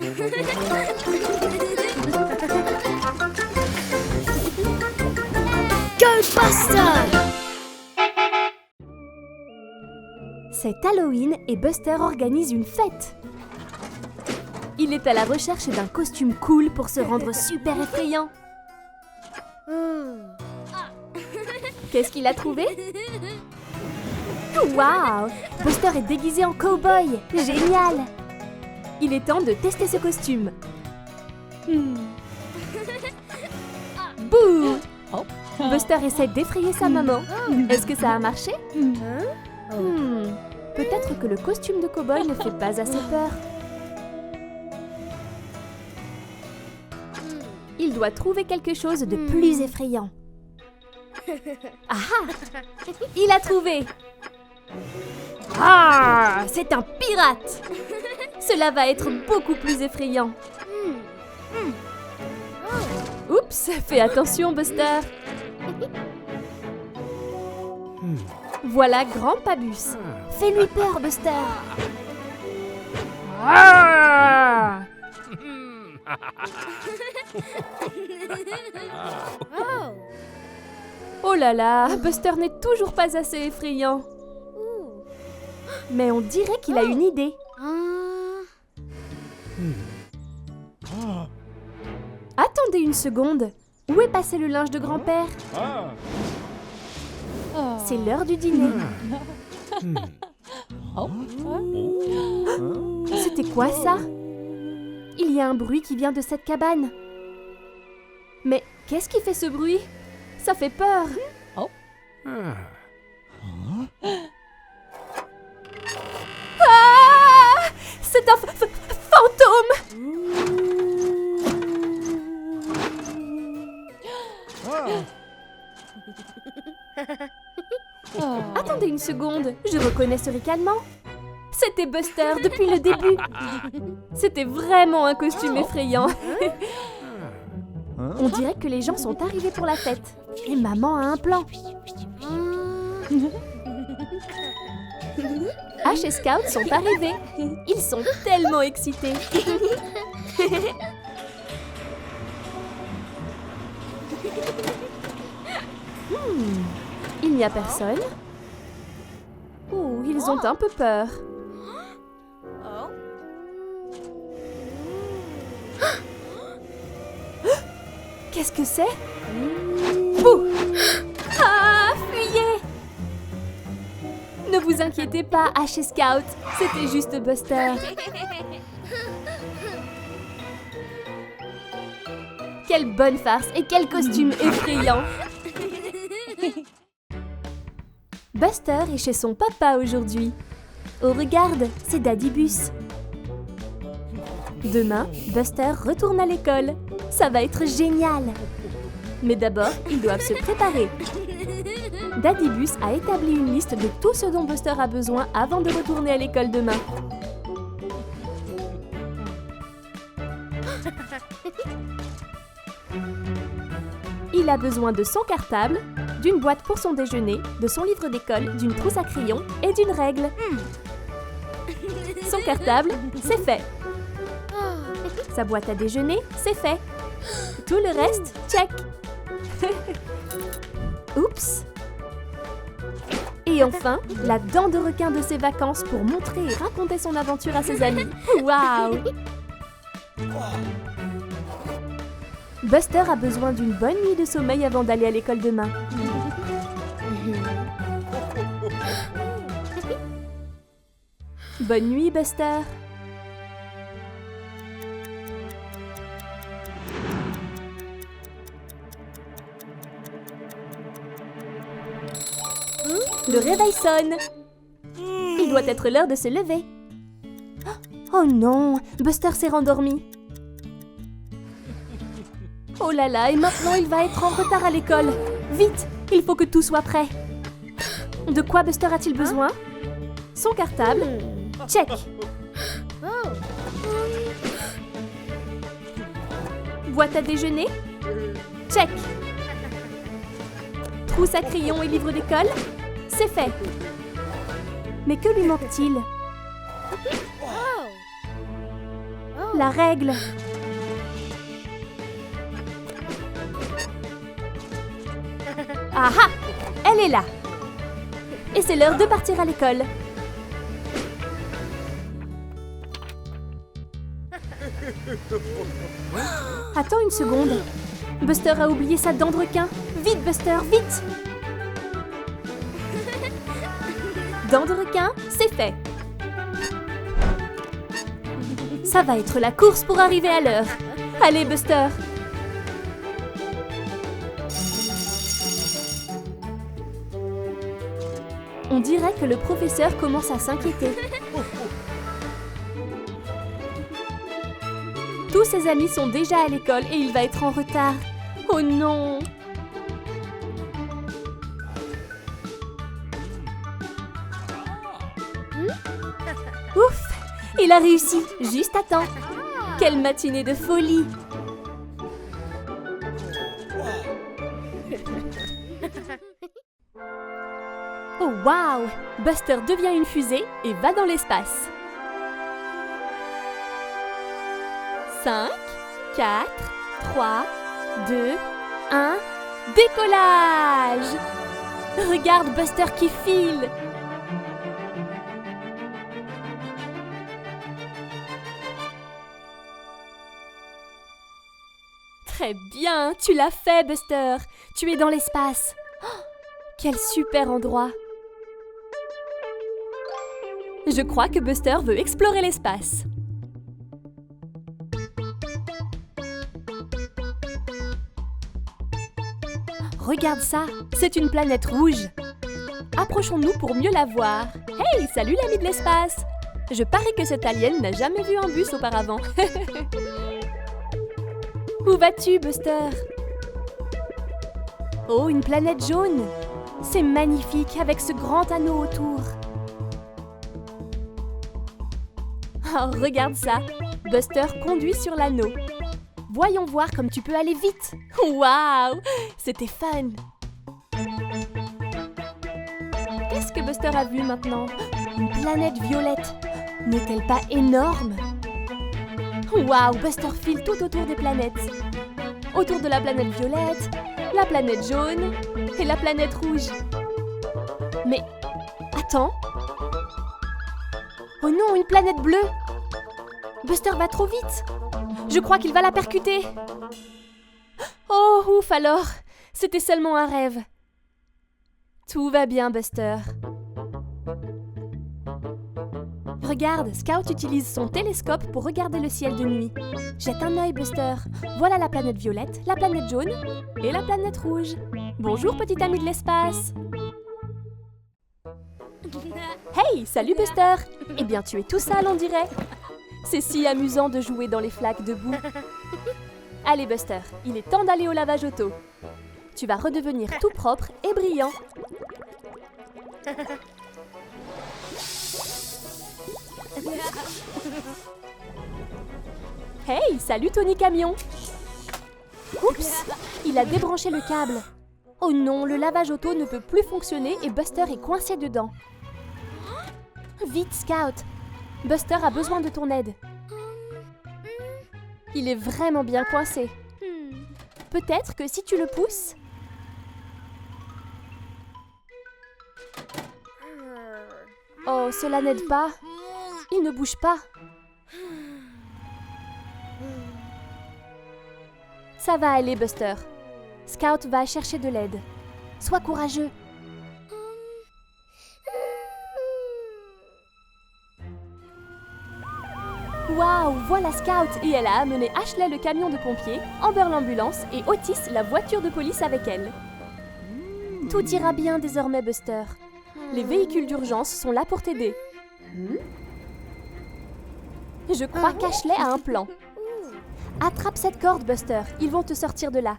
Go Buster! C'est Halloween et Buster organise une fête. Il est à la recherche d'un costume cool pour se rendre super effrayant. Qu'est-ce qu'il a trouvé? Waouh! Buster est déguisé en cow-boy! Génial! Il est temps de tester ce costume. Bouh! Buster essaie d'effrayer sa maman. Est-ce que ça a marché? Peut-être que le costume de cow-boy ne fait pas assez peur. Il doit trouver quelque chose de plus effrayant. Ah! Il a trouvé! Ah! C'est un pirate! Cela va être beaucoup plus effrayant. Oups! Fais attention, Buster! Voilà Grand Pabus. Fais-lui peur, Buster! Ah! Oh là là, Buster n'est toujours pas assez effrayant. Mais on dirait qu'il a une idée. Attendez une seconde. Où est passé le linge de grand-père? C'est l'heure du dîner. C'était quoi ça? Il y a un bruit qui vient de cette cabane. Mais qu'est-ce qui fait ce bruit? Ça fait peur. Ah! C'est un fantôme! Attendez une seconde, je reconnais ce ricanement. C'était Buster depuis le début. C'était vraiment un costume effrayant. On dirait que les gens sont arrivés pour la fête. Et maman a un plan. Ash et Scout sont arrivés. Ils sont tellement excités. Il n'y a personne. Oh, ils ont un peu peur. Qu'est-ce que c'est? Bouh! Ah, fuyez! Ne vous inquiétez pas, Ash et Scout. C'était juste Buster. Quelle bonne farce et quel costume effrayant! Buster est chez son papa aujourd'hui. Oh, regarde, c'est Daddy Bus. Demain, Buster retourne à l'école. Ça va être génial. Mais d'abord, ils doivent se préparer. Daddy Bus a établi une liste de tout ce dont Buster a besoin avant de retourner à l'école demain. Il a besoin de son cartable, d'une boîte pour son déjeuner, de son livre d'école, d'une trousse à crayons et d'une règle. Son cartable, c'est fait. Sa boîte à déjeuner, c'est fait. Tout le reste, check. Oups. Et enfin, la dent de requin de ses vacances pour montrer et raconter son aventure à ses amis. Waouh! Buster a besoin d'une bonne nuit de sommeil avant d'aller à l'école demain. Bonne nuit, Buster. Le réveil sonne. Il doit être l'heure de se lever. Oh non, Buster s'est rendormi. Oh là là, et maintenant il va être en retard à l'école. Vite, il faut que tout soit prêt. De quoi Buster a-t-il besoin? Son cartable. Check. Boîte à déjeuner. Check. Trousse à crayons et livre d'école. C'est fait. Mais que lui manque-t-il? La règle. Ah ah! Elle est là. Et c'est l'heure de partir à l'école. Attends une seconde. Buster a oublié sa dent de requin. Vite, Buster, vite! Dent de requin, c'est fait. Ça va être la course pour arriver à l'heure. Allez, Buster! On dirait que le professeur commence à s'inquiéter. Tous ses amis sont déjà à l'école et il va être en retard. Oh non! Ouf! Il a réussi, juste à temps. Quelle matinée de folie! Oh waouh! Buster devient une fusée et va dans l'espace. 5, 4, 3, 2, 1, décollage! Regarde Buster qui file! Très bien, tu l'as fait, Buster! Tu es dans l'espace! Oh, quel super endroit! Je crois que Buster veut explorer l'espace. Regarde ça, c'est une planète rouge. Approchons-nous pour mieux la voir. Hey, salut l'ami de l'espace! Je parie que cet alien n'a jamais vu un bus auparavant. Où vas-tu, Buster? Oh, une planète jaune! C'est magnifique avec ce grand anneau autour. Oh, regarde ça! Buster conduit sur l'anneau. Voyons voir comme tu peux aller vite. Waouh! C'était fun! Qu'est-ce que Buster a vu maintenant? Une planète violette. N'est-elle pas énorme? Waouh! Buster file tout autour des planètes. Autour de la planète violette, la planète jaune et la planète rouge. Mais, attends! Oh non, une planète bleue! Buster va trop vite! Je crois qu'il va la percuter! Oh, ouf alors! C'était seulement un rêve. Tout va bien, Buster. Regarde, Scout utilise son télescope pour regarder le ciel de nuit. Jette un œil, Buster. Voilà la planète violette, la planète jaune et la planète rouge. Bonjour, petit ami de l'espace! Hey, salut Buster! Eh bien, tu es tout sale, on dirait. C'est si amusant de jouer dans les flaques de boue. Allez Buster, il est temps d'aller au lavage auto. Tu vas redevenir tout propre et brillant. Hey, salut Tony Camion! Oups, il a débranché le câble. Oh non, le lavage auto ne peut plus fonctionner et Buster est coincé dedans. Vite, Scout! Buster a besoin de ton aide. Il est vraiment bien coincé. Peut-être que si tu le pousses... Oh, cela n'aide pas. Il ne bouge pas. Ça va aller, Buster. Scout va chercher de l'aide. Sois courageux. Waouh, voilà Scout et elle a amené Ashley le camion de pompiers, Amber l'ambulance et Otis la voiture de police avec elle. Tout ira bien désormais, Buster. Les véhicules d'urgence sont là pour t'aider. Je crois qu'Ashley a un plan. Attrape cette corde, Buster. Ils vont te sortir de là.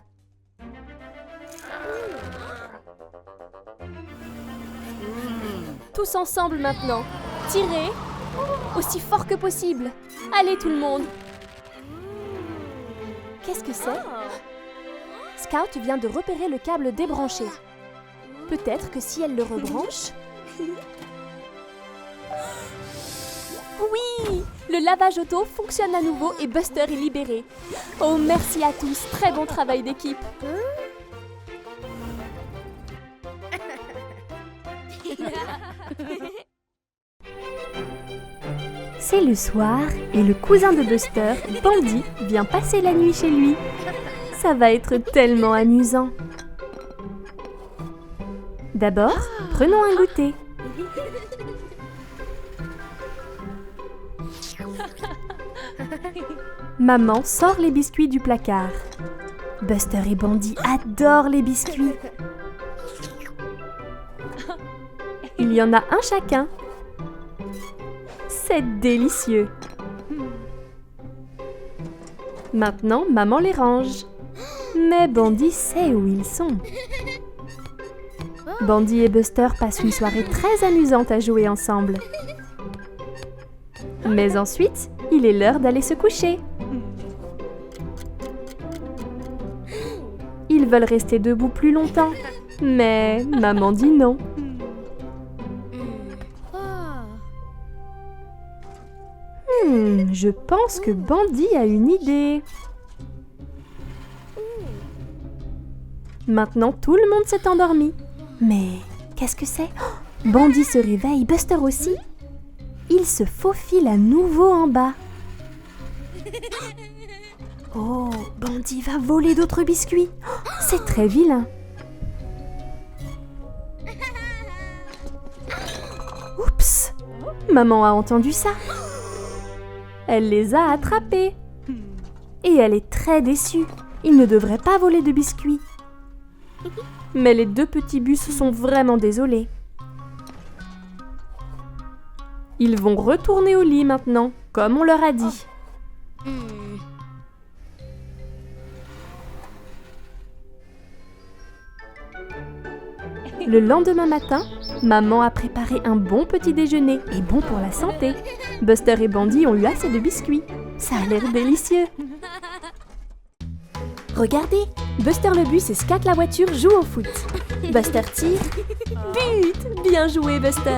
Tous ensemble maintenant. Tirez aussi fort que possible. Allez tout le monde. Qu'est-ce que c'est? Scout vient de repérer le câble débranché. Peut-être que si elle le rebranche... Oui! Le lavage auto fonctionne à nouveau et Buster est libéré. Oh, merci à tous. Très bon travail d'équipe. C'est le soir et le cousin de Buster, Bandy, vient passer la nuit chez lui. Ça va être tellement amusant. D'abord, prenons un goûter. Maman sort les biscuits du placard. Buster et Bandy adorent les biscuits. Il y en a un chacun. C'est délicieux. Maintenant, maman les range. Mais Bandy sait où ils sont. Bandy et Buster passent une soirée très amusante à jouer ensemble. Mais ensuite, il est l'heure d'aller se coucher. Ils veulent rester debout plus longtemps, mais maman dit non. Je pense que Bandy a une idée. Maintenant, tout le monde s'est endormi. Mais qu'est-ce que c'est? Bandy se réveille, Buster aussi. Il se faufile à nouveau en bas. Oh, Bandy va voler d'autres biscuits. C'est très vilain. Oups! Maman a entendu ça. Elle les a attrapés. Et elle est très déçue. Il ne devrait pas voler de biscuits. Mais les deux petits bus sont vraiment désolés. Ils vont retourner au lit maintenant, comme on leur a dit. Le lendemain matin, maman a préparé un bon petit déjeuner et bon pour la santé. Buster et Bandy ont eu assez de biscuits. Ça a l'air délicieux. Regardez, Buster le bus et Scat la voiture jouent au foot. Buster tire. But! Bien joué, Buster!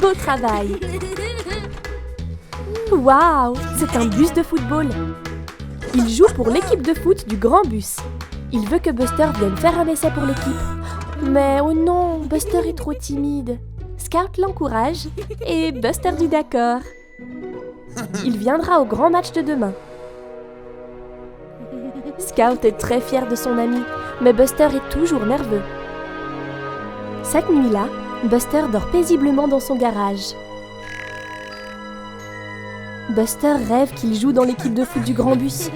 Beau travail! Waouh! C'est un bus de football. Il joue pour l'équipe de foot du grand bus. Il veut que Buster vienne faire un essai pour l'équipe. Mais oh non, Buster est trop timide. Scout l'encourage et Buster dit d'accord. Il viendra au grand match de demain. Scout est très fier de son ami, mais Buster est toujours nerveux. Cette nuit-là, Buster dort paisiblement dans son garage. Buster rêve qu'il joue dans l'équipe de foot du grand bus.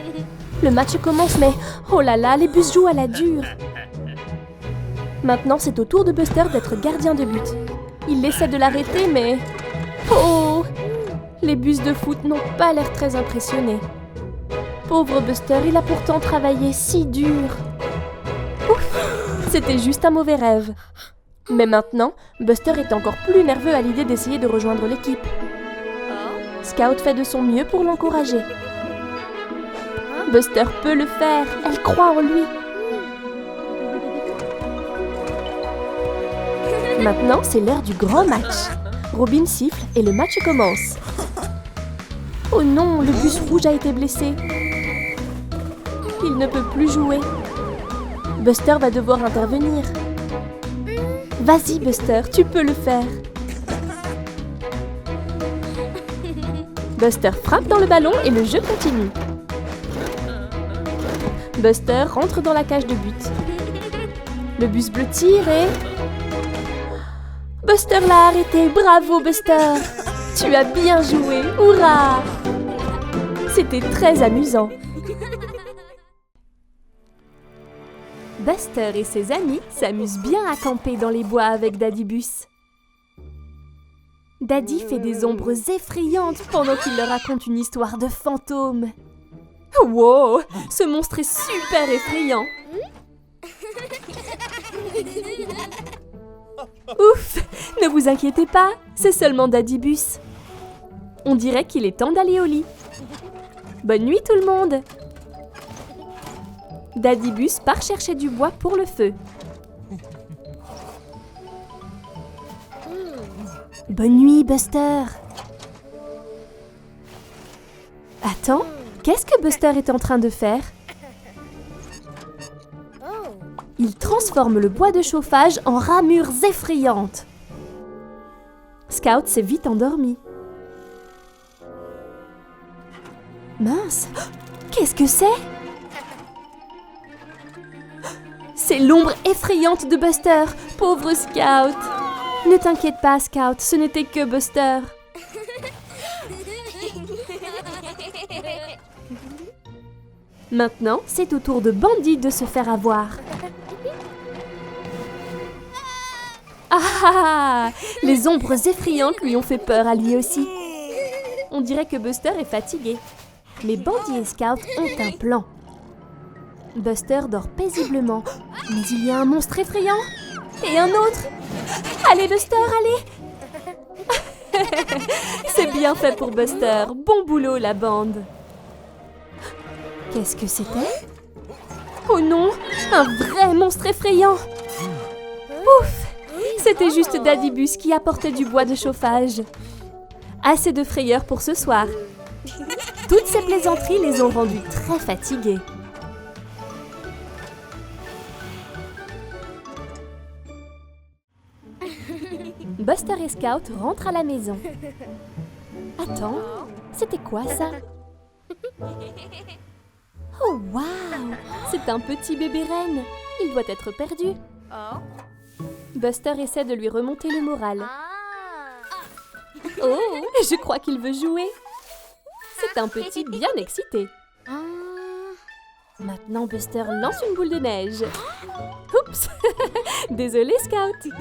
Le match commence, mais oh là là, les bus jouent à la dure. Maintenant, c'est au tour de Buster d'être gardien de but. Il essaie de l'arrêter, mais... Oh! Les bus de foot n'ont pas l'air très impressionnés. Pauvre Buster, il a pourtant travaillé si dur. Ouf! C'était juste un mauvais rêve. Mais maintenant, Buster est encore plus nerveux à l'idée d'essayer de rejoindre l'équipe. Scout fait de son mieux pour l'encourager. Buster peut le faire, elle croit en lui. Maintenant, c'est l'heure du grand match. Robin siffle et le match commence. Oh non, le bus rouge a été blessé. Il ne peut plus jouer. Buster va devoir intervenir. Vas-y, Buster, tu peux le faire. Buster frappe dans le ballon et le jeu continue. Buster rentre dans la cage de but. Le bus bleu tire et... Buster l'a arrêté, bravo Buster! Tu as bien joué, hurrah! C'était très amusant. Buster et ses amis s'amusent bien à camper dans les bois avec Daddy Bus. Daddy fait des ombres effrayantes pendant qu'il leur raconte une histoire de fantôme. Wow! Ce monstre est super effrayant! Ouf! Ne vous inquiétez pas, c'est seulement Daddy Bus. On dirait qu'il est temps d'aller au lit. Bonne nuit tout le monde! Daddy Bus part chercher du bois pour le feu. Bonne nuit, Buster! Attends, qu'est-ce que Buster est en train de faire? Il transforme le bois de chauffage en ramures effrayantes. Scout s'est vite endormi. Mince, qu'est-ce que c'est? C'est l'ombre effrayante de Buster, pauvre Scout. Ne t'inquiète pas, Scout, ce n'était que Buster. Maintenant, c'est au tour de Bandit de se faire avoir. Ah! Les ombres effrayantes lui ont fait peur à lui aussi. On dirait que Buster est fatigué. Mais Bandit et Scout ont un plan. Buster dort paisiblement, mais il y a un monstre effrayant. Et un autre. Allez Buster, allez! C'est bien fait pour Buster. Bon boulot la bande. Qu'est-ce que c'était? Oh non, un vrai monstre effrayant. Ouf! C'était juste Daddybus qui apportait du bois de chauffage. Assez de frayeur pour ce soir. Toutes ces plaisanteries les ont rendus très fatigués. Buster et Scout rentrent à la maison. Attends, c'était quoi ça? Oh waouh! C'est un petit bébé renne. Il doit être perdu. Buster essaie de lui remonter le moral. Oh, je crois qu'il veut jouer. C'est un petit bien excité. Maintenant, Buster lance une boule de neige. Oups! Désolé, Scout.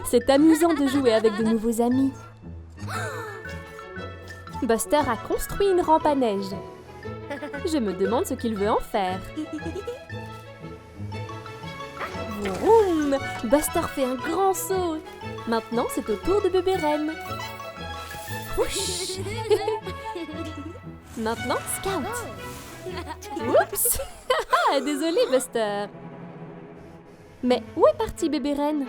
C'est amusant de jouer avec de nouveaux amis. Buster a construit une rampe à neige. Je me demande ce qu'il veut en faire. Vroom! Buster fait un grand saut. Maintenant, c'est au tour de bébé Renne. Whoosh! Maintenant, Scout. Oups! Désolé, Buster. Mais où est parti bébé Renne?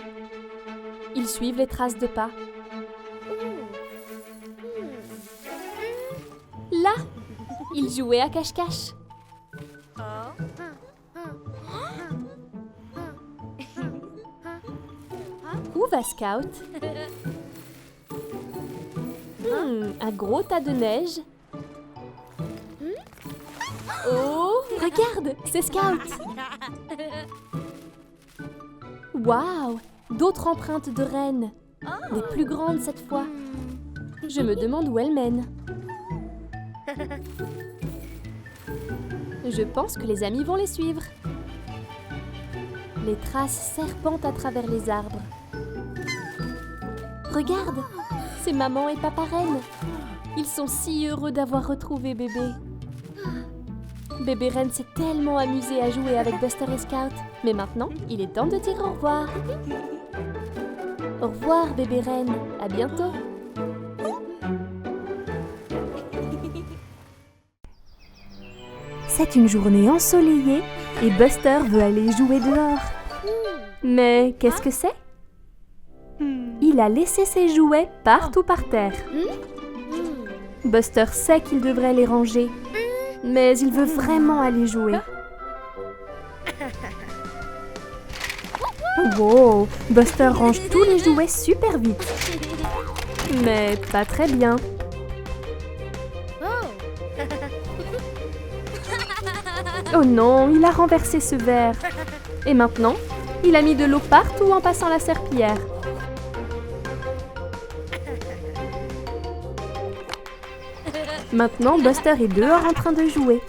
Ils suivent les traces de pas. Là, il jouait à cache-cache. Où va Scout? Un gros tas de neige. Oh, regarde, c'est Scout. Waouh, d'autres empreintes de rennes. Les plus grandes cette fois. Je me demande où elles mènent. Je pense que les amis vont les suivre. Les traces serpentent à travers les arbres. Regarde, c'est maman et papa Renne. Ils sont si heureux d'avoir retrouvé bébé. Bébé Renne s'est tellement amusé à jouer avec Buster et Scout. Mais maintenant, il est temps de dire au revoir. Au revoir, bébé Renne. À bientôt. C'est une journée ensoleillée et Buster veut aller jouer dehors. Mais qu'est-ce que c'est? Il a laissé ses jouets partout par terre. Buster sait qu'il devrait les ranger, mais il veut vraiment aller jouer. Wow, Buster range tous les jouets super vite. Mais pas très bien. Oh non, il a renversé ce verre. Et maintenant, il a mis de l'eau partout en passant la serpillière. Maintenant, Buster est dehors en train de jouer.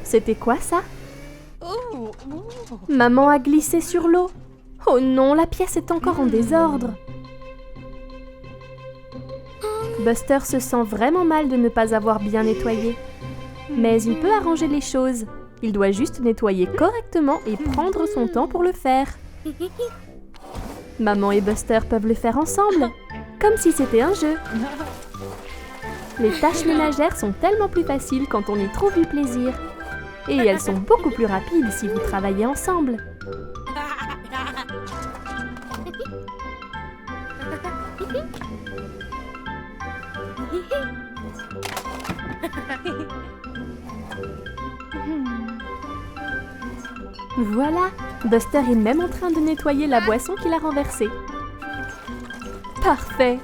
C'était quoi ça? Maman a glissé sur l'eau. Oh non, la pièce est encore en désordre. Buster se sent vraiment mal de ne pas avoir bien nettoyé. Mais il peut arranger les choses. Il doit juste nettoyer correctement et prendre son temps pour le faire. Maman et Buster peuvent le faire ensemble, comme si c'était un jeu. Les tâches ménagères sont tellement plus faciles quand on y trouve du plaisir. Et elles sont beaucoup plus rapides si vous travaillez ensemble. Voilà, Buster est même en train de nettoyer la boisson qu'il a renversée. Parfait!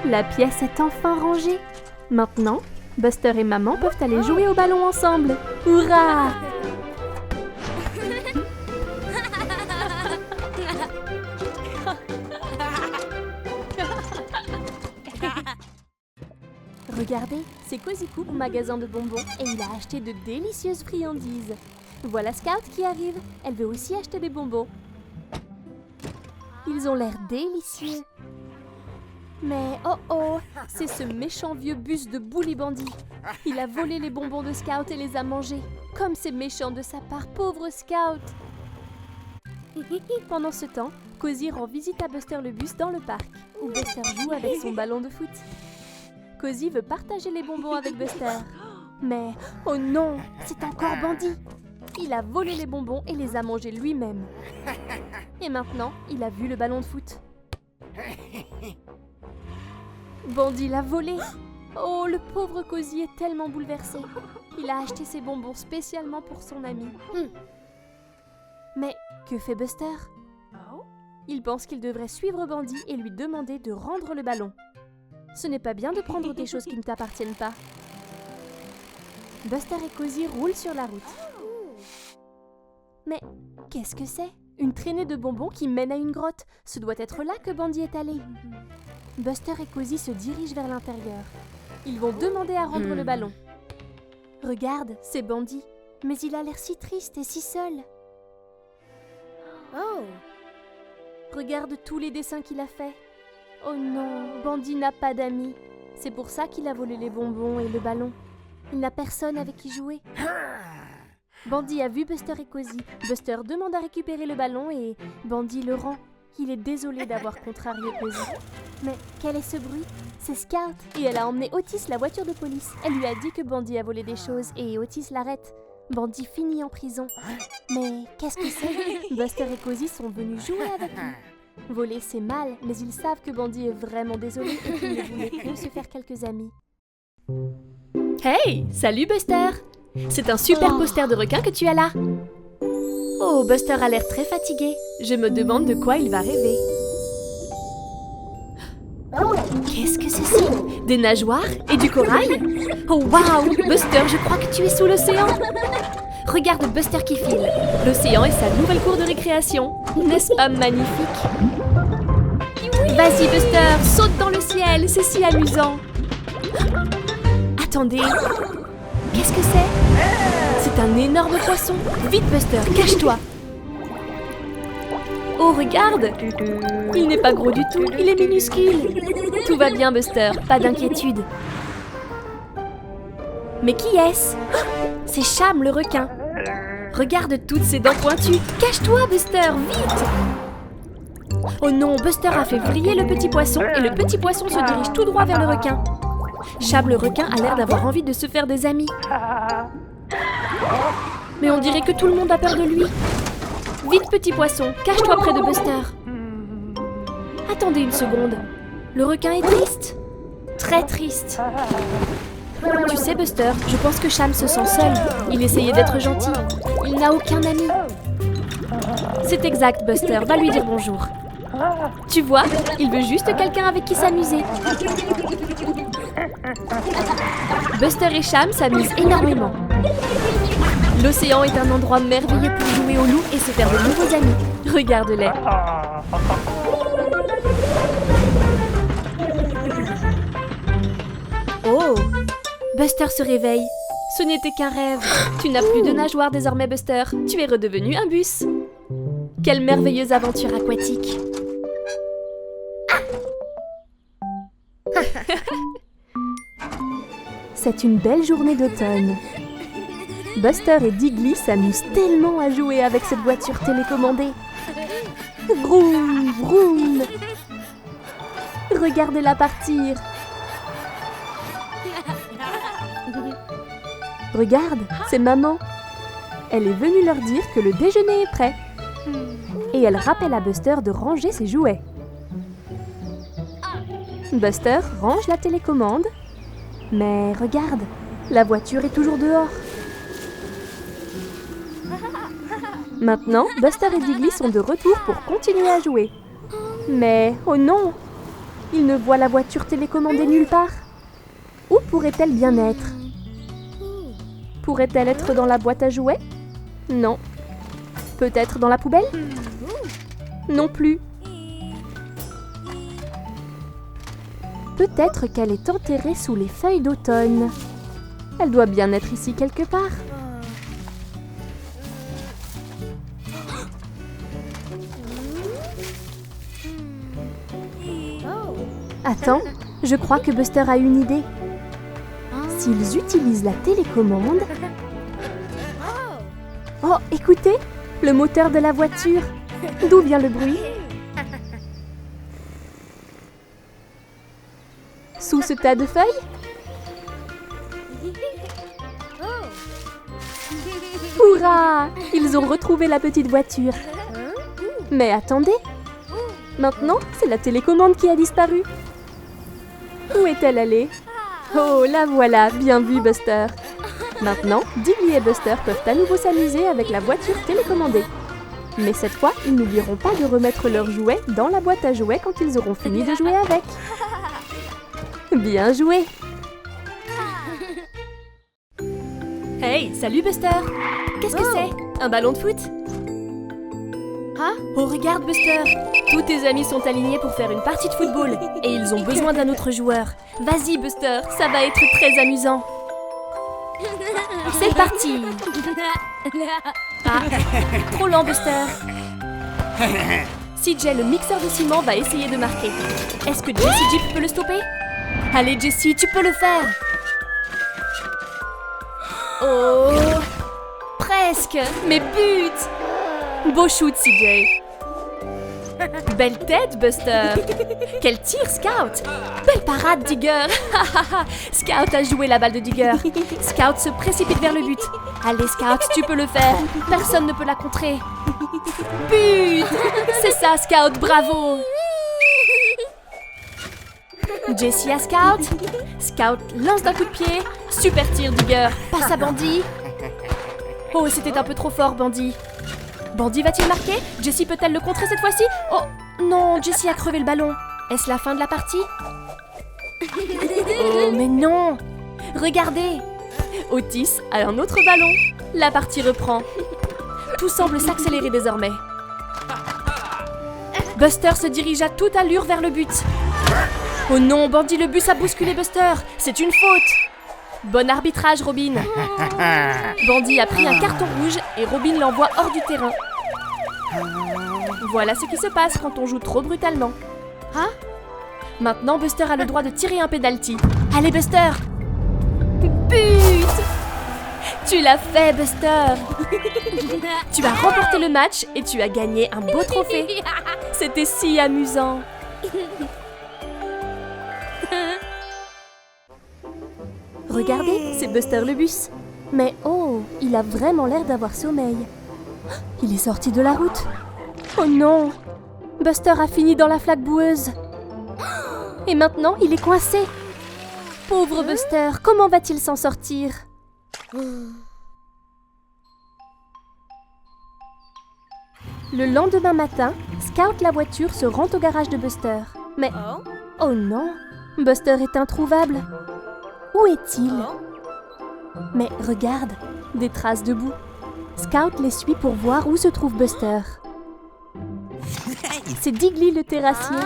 La pièce est enfin rangée. Maintenant, Buster et maman peuvent aller jouer au ballon ensemble. Hurrah! Regardez, c'est Cozy Coupe au magasin de bonbons et il a acheté de délicieuses friandises. Voilà Scout qui arrive, elle veut aussi acheter des bonbons. Ils ont l'air délicieux. Mais oh, c'est ce méchant vieux bus de Bully Bandit. Il a volé les bonbons de Scout et les a mangés. Comme c'est méchant de sa part, pauvre Scout. Pendant ce temps, Cozy rend visite à Buster le bus dans le parc, où Buster joue avec son ballon de foot. Cozy veut partager les bonbons avec Buster. Mais, oh non, c'est encore Bandit. Il a volé les bonbons et les a mangés lui-même. Et maintenant, il a vu le ballon de foot. Bandit l'a volé. Oh, le pauvre Cozy est tellement bouleversé. Il a acheté ses bonbons spécialement pour son ami. Mais que fait Buster? Il pense qu'il devrait suivre Bandit et lui demander de rendre le ballon. Ce n'est pas bien de prendre des choses qui ne t'appartiennent pas. Buster et Cozy roulent sur la route. Mais qu'est-ce que c'est? Une traînée de bonbons qui mène à une grotte. Ce doit être là que Bandit est allé. Buster et Cozy se dirigent vers l'intérieur. Ils vont demander à rendre le ballon. Regarde, c'est Bandit. Mais il a l'air si triste et si seul. Oh. Regarde tous les dessins qu'il a faits. Oh non, Bandit n'a pas d'amis. C'est pour ça qu'il a volé les bonbons et le ballon. Il n'a personne avec qui jouer. Bandit a vu Buster et Cozy. Buster demande à récupérer le ballon et Bandit le rend. Il est désolé d'avoir contrarié Cozy. Mais quel est ce bruit? C'est Scout. Et elle a emmené Otis, la voiture de police. Elle lui a dit que Bandit a volé des choses et Otis l'arrête. Bandit finit en prison. Mais qu'est-ce que c'est? Buster et Cozy sont venus jouer avec lui. Voler, c'est mal, mais ils savent que Bandit est vraiment désolé et qu'il ne voulait que se faire quelques amis. Hey, salut Buster! C'est un super poster de requin que tu as là. Oh, Buster a l'air très fatigué. Je me demande de quoi il va rêver. Qu'est-ce que c'est? Des nageoires et du corail? Oh waouh! Buster, je crois que tu es sous l'océan. Regarde Buster qui file. L'océan est sa nouvelle cour de récréation. N'est-ce pas magnifique? Vas-y Buster, saute dans le ciel, c'est si amusant. Attendez, qu'est-ce que c'est? C'est un énorme poisson. Vite Buster, cache-toi. Oh regarde, il n'est pas gros du tout, il est minuscule. Tout va bien Buster, pas d'inquiétude. Mais qui est-ce? C'est Cham le requin. Regarde toutes ses dents pointues. Cache-toi Buster, vite! Oh non, Buster a fait vriller le petit poisson et le petit poisson se dirige tout droit vers le requin. Cham le requin a l'air d'avoir envie de se faire des amis. Mais on dirait que tout le monde a peur de lui. Vite petit poisson, cache-toi près de Buster. Attendez une seconde. Le requin est triste. Très triste. Tu sais Buster, je pense que Cham se sent seul. Il essayait d'être gentil. Il n'a aucun ami. C'est exact Buster, va lui dire bonjour. Tu vois, il veut juste quelqu'un avec qui s'amuser. Buster et Cham s'amusent énormément. L'océan est un endroit merveilleux pour jouer au loup et se faire de nouveaux amis. Regarde-les. Oh! Buster se réveille. Ce n'était qu'un rêve. Tu n'as plus de nageoire désormais, Buster. Tu es redevenu un bus. Quelle merveilleuse aventure aquatique. C'est une belle journée d'automne. Buster et Diggly s'amusent tellement à jouer avec cette voiture télécommandée. Vroom, vroom. Regardez-la partir. Regarde, c'est maman. Elle est venue leur dire que le déjeuner est prêt. Et elle rappelle à Buster de ranger ses jouets. Buster range la télécommande. Mais regarde, la voiture est toujours dehors. Maintenant, Buster et Diggly sont de retour pour continuer à jouer. Mais, oh non! Ils ne voient la voiture télécommandée nulle part. Où pourrait-elle bien être? Pourrait-elle être dans la boîte à jouets? Non. Peut-être dans la poubelle? Non plus. Peut-être qu'elle est enterrée sous les feuilles d'automne. Elle doit bien être ici quelque part. Attends, je crois que Buster a une idée. S'ils utilisent la télécommande... Oh, écoutez, le moteur de la voiture. D'où vient le bruit? Sous ce tas de feuilles? Hurrah! Ils ont retrouvé la petite voiture. Mais attendez! Maintenant, c'est la télécommande qui a disparu. Où est-elle allée? Oh, la voilà! Bien vu, Buster! Maintenant, Diggly et Buster peuvent à nouveau s'amuser avec la voiture télécommandée. Mais cette fois, ils n'oublieront pas de remettre leurs jouets dans la boîte à jouets quand ils auront fini de jouer avec. Bien joué! Hey, salut Buster! Qu'est-ce que c'est? Un ballon de foot? Oh, regarde Buster! Tous tes amis sont alignés pour faire une partie de football et ils ont besoin d'un autre joueur. Vas-y Buster, ça va être très amusant. C'est parti! Ah, trop lent Buster. CJ, le mixeur de ciment, va essayer de marquer. Est-ce que Jessie Jeep peut le stopper? Allez Jessie, tu peux le faire! Oh! Presque! Mais but! Beau shoot CJ! Belle tête Buster! Quel tir Scout! Belle parade Digger! Scout a joué la balle de Digger. Scout se précipite vers le but. Allez Scout, tu peux le faire. Personne ne peut la contrer. But! C'est ça Scout, bravo! Jessie à Scout. Scout lance d'un coup de pied. Super tir Digger. Passe à Bandy. Oh, c'était un peu trop fort Bandy. Bandy va-t-il marquer? Jessie peut-elle le contrer cette fois-ci? Oh non, Jessie a crevé le ballon. Est-ce la fin de la partie? Oh mais non! Regardez! Otis a un autre ballon. La partie reprend. Tout semble s'accélérer désormais. Buster se dirige à toute allure vers le but. Oh non, Bandy, le bus a bousculé Buster. C'est une faute. Bon arbitrage, Robin. Bandy a pris un carton rouge et Robin l'envoie hors du terrain. Voilà ce qui se passe quand on joue trop brutalement. Ah? Maintenant, Buster a le droit de tirer un penalty. Allez, Buster! But! Tu l'as fait, Buster! Tu as remporté le match et tu as gagné un beau trophée. C'était si amusant. Regardez, c'est Buster le bus. Mais oh, il a vraiment l'air d'avoir sommeil. Il est sorti de la route. Oh non! Buster a fini dans la flaque boueuse. Et maintenant, il est coincé. Pauvre Buster, comment va-t-il s'en sortir? Le lendemain matin, Scout la voiture se rend au garage de Buster. Mais, oh non, Buster est introuvable. Où est-il? Mais regarde, des traces de boue. Scout les suit pour voir où se trouve Buster. C'est Diggly le terrassier.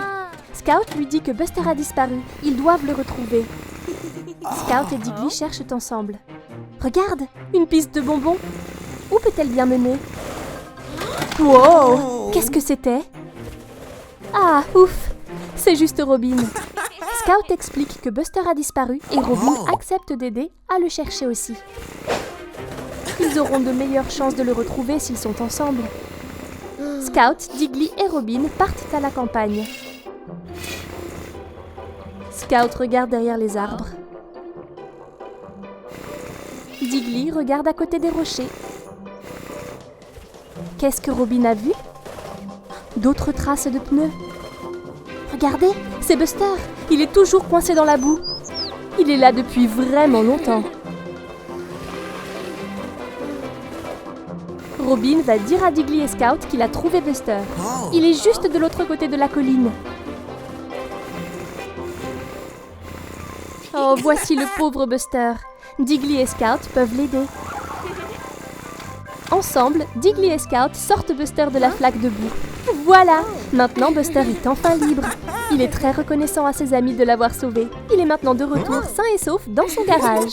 Scout lui dit que Buster a disparu. Ils doivent le retrouver. Scout et Diggly cherchent ensemble. Regarde, une piste de bonbons. Où peut-elle bien mener? Wow! Qu'est-ce que c'était? Ah, ouf! C'est juste Robin. Scout explique que Buster a disparu et Robin accepte d'aider à le chercher aussi. Ils auront de meilleures chances de le retrouver s'ils sont ensemble. Scout, Diggly et Robin partent à la campagne. Scout regarde derrière les arbres. Diggly regarde à côté des rochers. Qu'est-ce que Robin a vu? D'autres traces de pneus. Regardez, c'est Buster. Il est toujours coincé dans la boue. Il est là depuis vraiment longtemps. Robin va dire à Diggly et Scout qu'il a trouvé Buster. Il est juste de l'autre côté de la colline. Oh, voici le pauvre Buster. Diggly et Scout peuvent l'aider. Ensemble, Diggly et Scout sortent Buster de la flaque de boue. Voilà! Maintenant, Buster est enfin libre. Il est très reconnaissant à ses amis de l'avoir sauvé. Il est maintenant de retour sain et sauf dans son garage.